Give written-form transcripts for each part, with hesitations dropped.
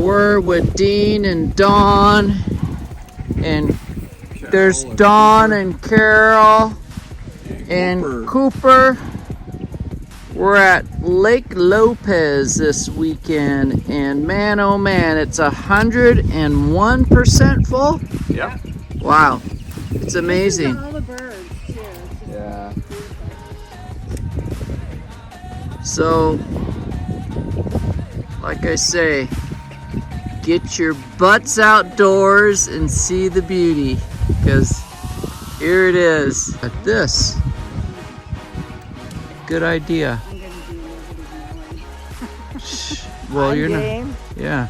We're with Dean and Dawn, and there's Dawn and Carol and Cooper. We're at Lake Lopez this weekend, and man, oh man, it's 101% full. Yep. Wow, it's amazing. All the birds too. Yeah. So, like I say, get your butts outdoors and see the beauty, because here it is. At this, good idea. I'm gonna do Well, I'm you're game. not. Yeah.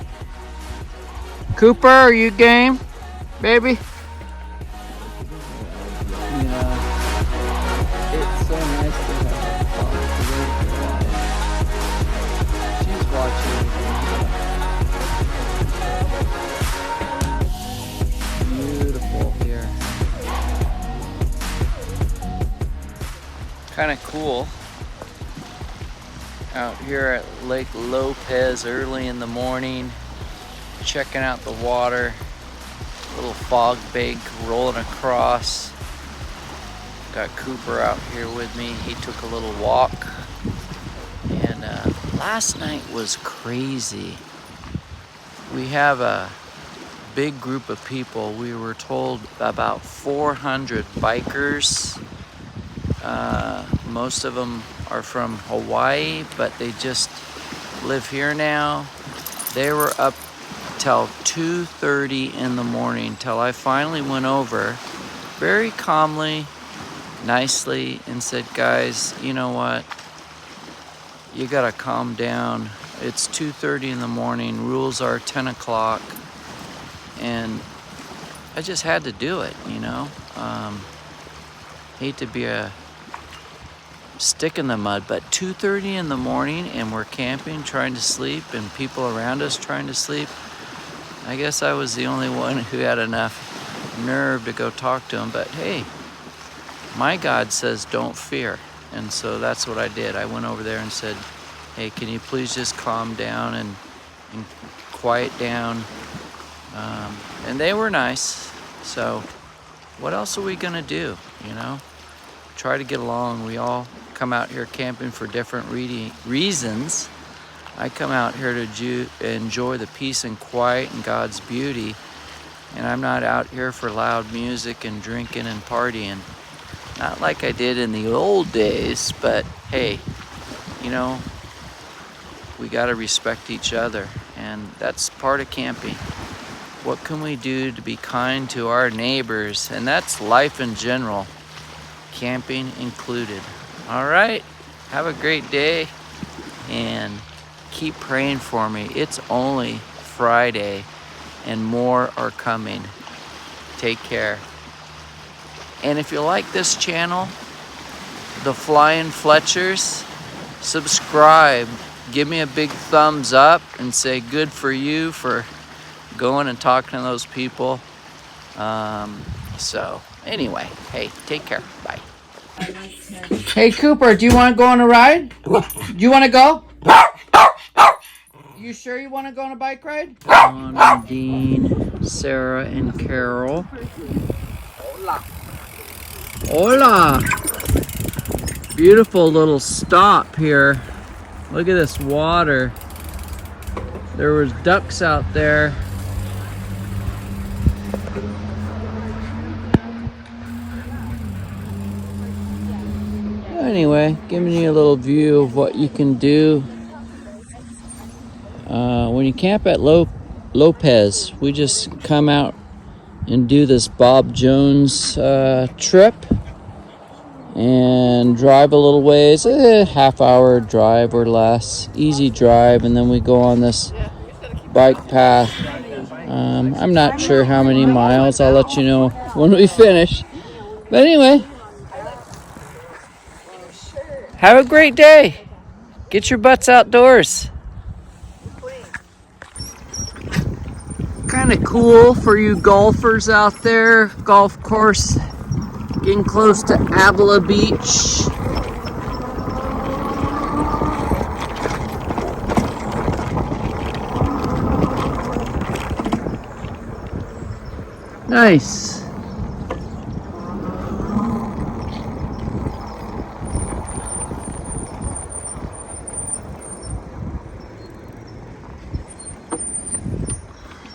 Cooper, are you game, baby? Yeah. It's so nice to have she's watching. Beautiful here. Kind of cool out here at Lake Lopez early in the morning, checking out the water. Little fog bank rolling across. Got Cooper out here with me. He took a little walk, and last night was crazy. We have a big group of people. We were told about 400 bikers. Most of them are from Hawaii, but they just live here now. They were up till 2:30 in the morning till I finally went over very calmly, nicely, and said, guys, you know what? You gotta calm down. It's 2:30 in the morning. Rules are 10 o'clock. And I just had to do it, you know? Hate to be a stick in the mud, but 2:30 in the morning and we're camping, trying to sleep, and people around us trying to sleep. I guess I was the only one who had enough nerve to go talk to him, but hey, my God says don't fear. And so that's what I did. I went over there and said, hey, can you please just calm down and quiet down? And they were nice. So what else are we gonna do, you know? Try to get along. We all come out here camping for different reasons. I come out here to enjoy the peace and quiet and God's beauty, and I'm not out here for loud music and drinking and partying. Not like I did in the old days, but hey, you know, we got to respect each other, and that's part of camping. What can we do to be kind to our neighbors? And that's life in general, camping included. All right, have a great day, and keep praying for me. It's only Friday, and more are coming. Take care. And if you like this channel, The Flying Fletchers, subscribe. Give me a big thumbs up and say good for you for going and talking to those people. So anyway, hey, take care. Bye. Hey Cooper, do you want to go on a ride? Do you want to go? You sure you want to go on a bike ride? Dawn and Dean, Sarah and Carol. Hola. Hola. Beautiful little stop here. Look at this water. There was ducks out there. Anyway, giving you a little view of what you can do when you camp at Lopez. We just come out and do this Bob Jones trip and drive a little ways, a half-hour drive or less, easy drive, and then we go on this bike path. I'm not sure how many miles. I'll let you know when we finish. But anyway, have a great day. Get your butts outdoors. Kind of cool for you golfers out there. Golf course getting close to Avila Beach. Nice.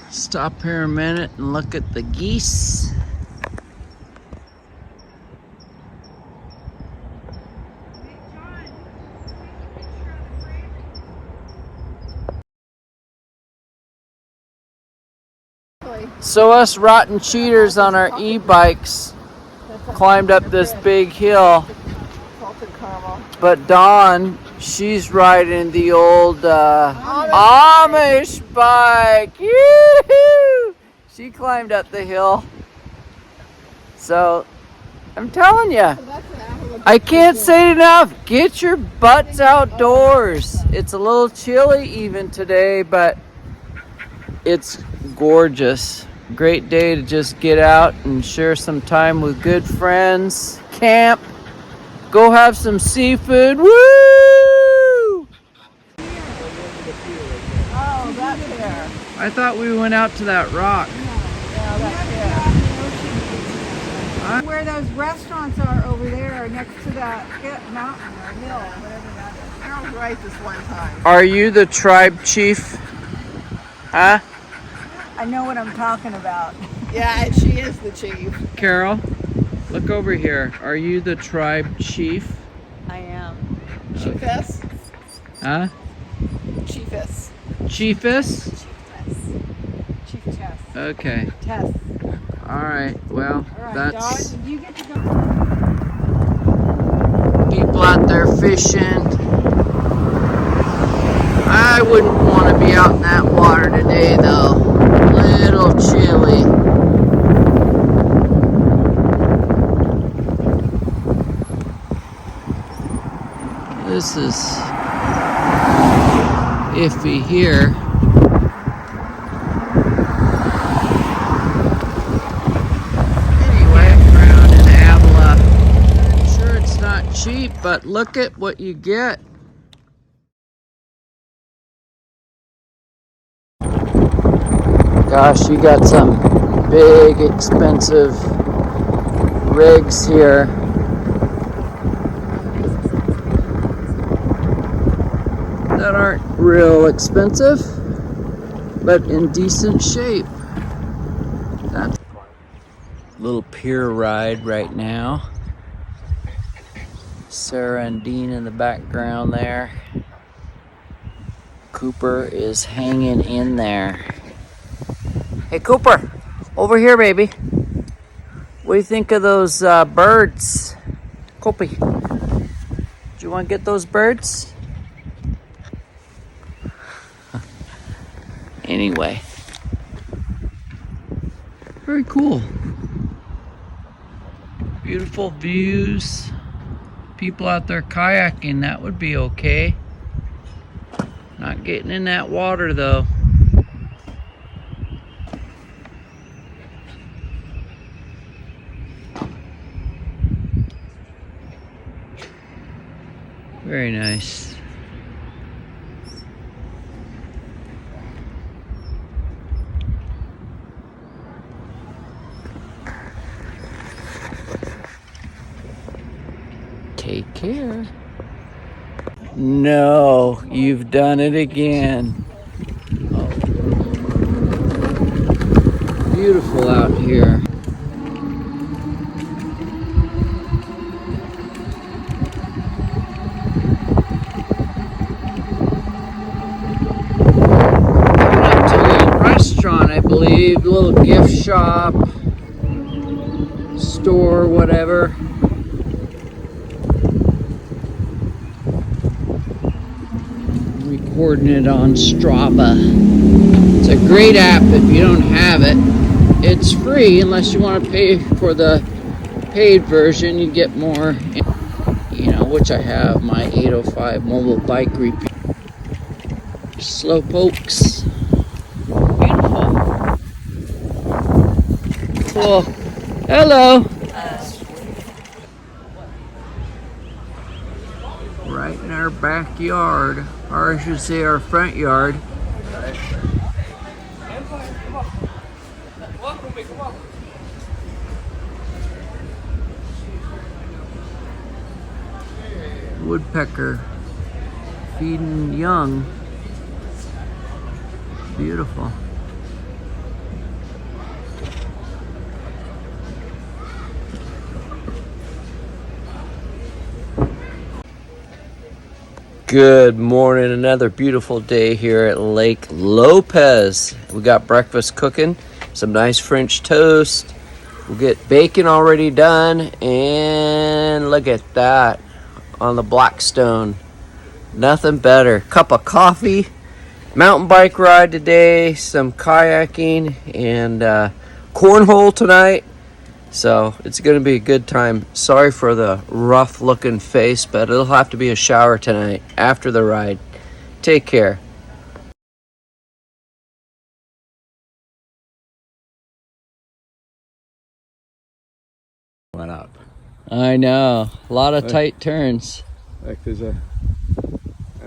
Stop here a minute and look at the geese. So us rotten cheaters on our e-bikes climbed up this big hill, but Dawn, she's riding the old Amish bike. Yoo-hoo! She climbed up the hill. So I'm telling you, I can't say it enough. Get your butts outdoors. It's a little chilly even today, but it's gorgeous. Great day to just get out and share some time with good friends, camp, go have some seafood. Woo! Oh, that's here. I thought we went out to that rock. Yeah, that's here. Where those restaurants are over there, next to that mountain or hill, whatever that is. I was right this one time. Are you the tribe chief? Huh? I know what I'm talking about. Yeah, and she is the chief. Carol, look over here. Are you the tribe chief? I am. Chiefess? Huh? Chiefess. Chiefess? Chief Chess. Okay. Tess. All right. Well, All right, that's Dawn, you get to go. people out there fishing. I wouldn't want to be out in that water today, though. A little chilly. This is iffy here. Anyway, around in Avila. I'm sure it's not cheap, but look at what you get. Gosh, you got some big, expensive rigs here. That aren't real expensive, but in decent shape. That's a little pier ride right now. Sarah and Dean in the background there. Cooper is hanging in there. Hey Cooper, over here, baby. What do you think of those birds? Kopi, do you want to get those birds? Anyway, very cool. Beautiful views. People out there kayaking, that would be okay. Not getting in that water though. Very nice. Take care. No, you've done it again. Oh. Beautiful out here. I believe, a little gift shop, store, whatever. I'm recording it on Strava. It's a great app if you don't have it. It's free unless you want to pay for the paid version. You get more, you know, which I have, my 805 mobile bike repair. Slow pokes. Cool. Hello. Right in our backyard, or I should say our front yard. woodpecker feeding young. Beautiful. Good morning, another beautiful day here at Lake Lopez. We got breakfast cooking, some nice French toast. We'll get bacon already done, and look at that on the Blackstone. Nothing better. Cup of coffee, mountain bike ride today, some kayaking, and cornhole tonight. So it's going to be a good time. Sorry for the rough looking face, but it'll have to be a shower tonight after the ride. Take care. Went up. I know. A lot of tight turns. Like that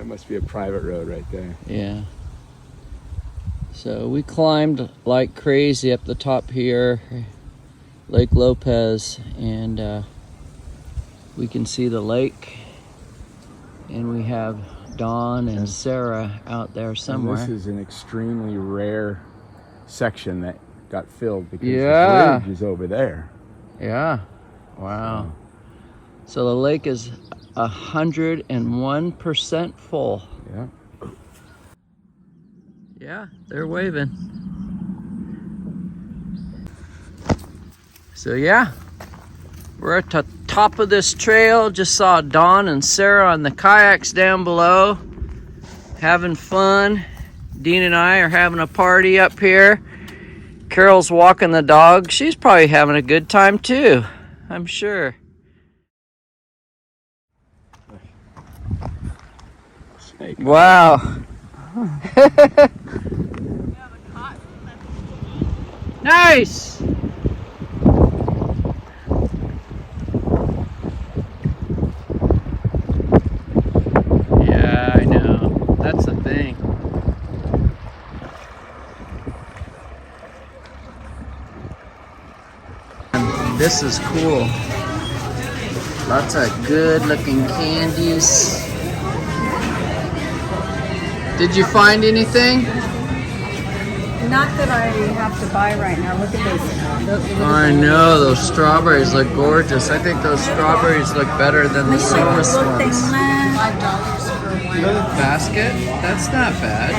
must be a private road right there. Yeah. So we climbed like crazy up the top here, Lake Lopez, and we can see the lake, and we have Dawn and Sarah out there somewhere. And this is an extremely rare section that got filled because Yeah. the bridge is over there. Yeah. Wow. So the lake is 101% full. Yeah. Yeah, they're waving. So yeah, we're at the top of this trail. Just saw Dawn and Sarah on the kayaks down below, having fun. Dean and I are having a party up here. Carol's walking the dog. She's probably having a good time too, I'm sure. Snake. Wow. Nice. Yeah, I know. That's the thing. This is cool. Lots of good looking candies. Did you find anything? Not that I have to buy right now. Look at this. I know, those strawberries look gorgeous. I think those strawberries look better than the citrus ones. Basket? That's not bad.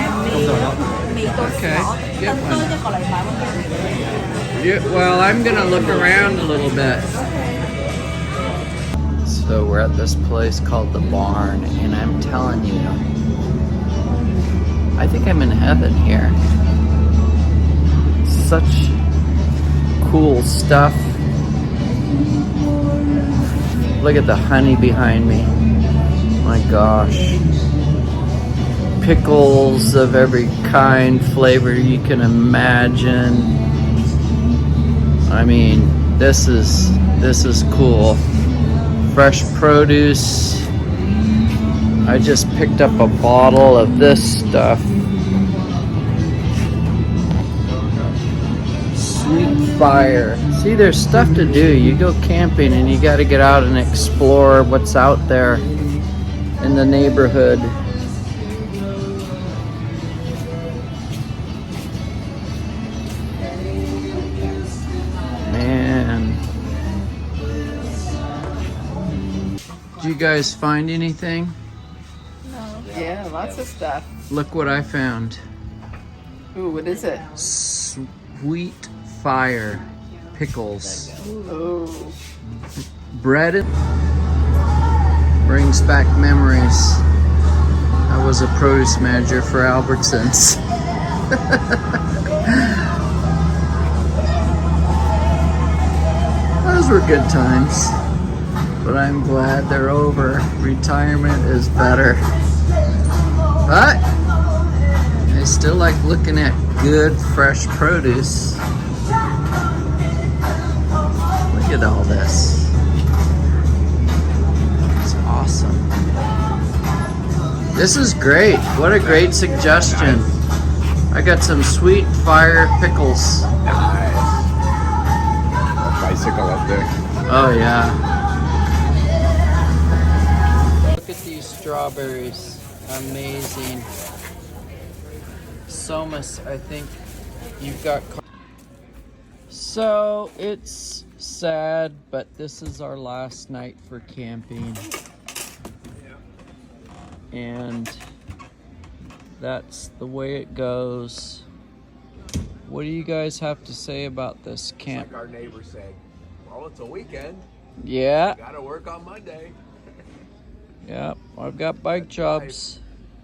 Okay, get one. Yeah, well, I'm gonna look around a little bit. So we're at this place called The Barn, and I'm telling you, I think I'm in heaven here. Such cool stuff. Look at the honey behind me. My gosh. Pickles of every kind, flavor you can imagine. I mean, this is cool. Fresh produce. I just picked up a bottle of this stuff. Sweet fire. See, there's stuff to do. You go camping and you got to get out and explore what's out there in the neighborhood. Man. Did you guys find anything? Yeah, lots of stuff. Look what I found. Ooh, what is it? Sweet fire pickles. Ooh. Bread brings back memories. I was a produce manager for Albertsons. Those were good times, but I'm glad they're over. Retirement is better. But I still like looking at good fresh produce. Look at all this. It's awesome. This is great. What a great suggestion. I got some sweet fire pickles. Nice. Bicycle up there. Oh yeah. Look at strawberries. Amazing. Somas, I think you've got. So it's sad, but this is our last night for camping. And that's the way it goes. What do you guys have to say about this camp? Like our neighbor said, well, it's a weekend. Yeah. Gotta work on Monday. Yep, I've got bike jobs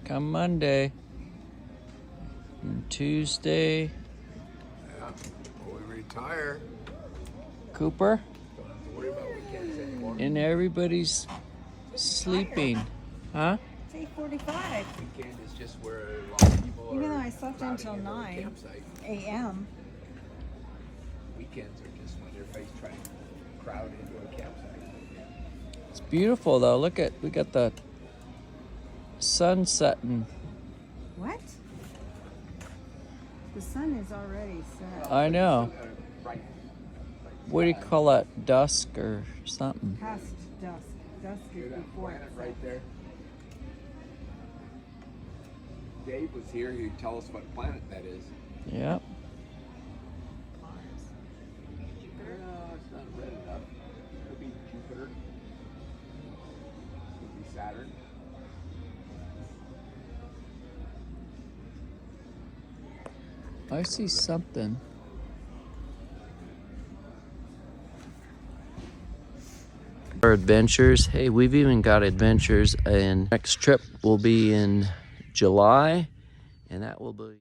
come Monday and Tuesday. Yeah, when we retire, Cooper, don't have to worry about weekends anymore. and everybody's sleeping. Huh? It's 8:45 Weekend is just where a lot of people Even are though I slept crowding until into the 9 campsite. a.m. Weekends are just when everybody's trying to crowd into a campsite. It's beautiful though. Look at, we got the sun setting. What? The sun is already set. I know. Right. What do you call that? Dusk or something? Past dusk. Dusk Hear is that before planet it right sets. there? Dave was here, he'd tell us what planet that is. Yep. No, it's not red enough. Could be Jupiter. Could be Saturn. I see something. Our adventures. Hey, we've even got adventures, and next trip will be in July, and that will be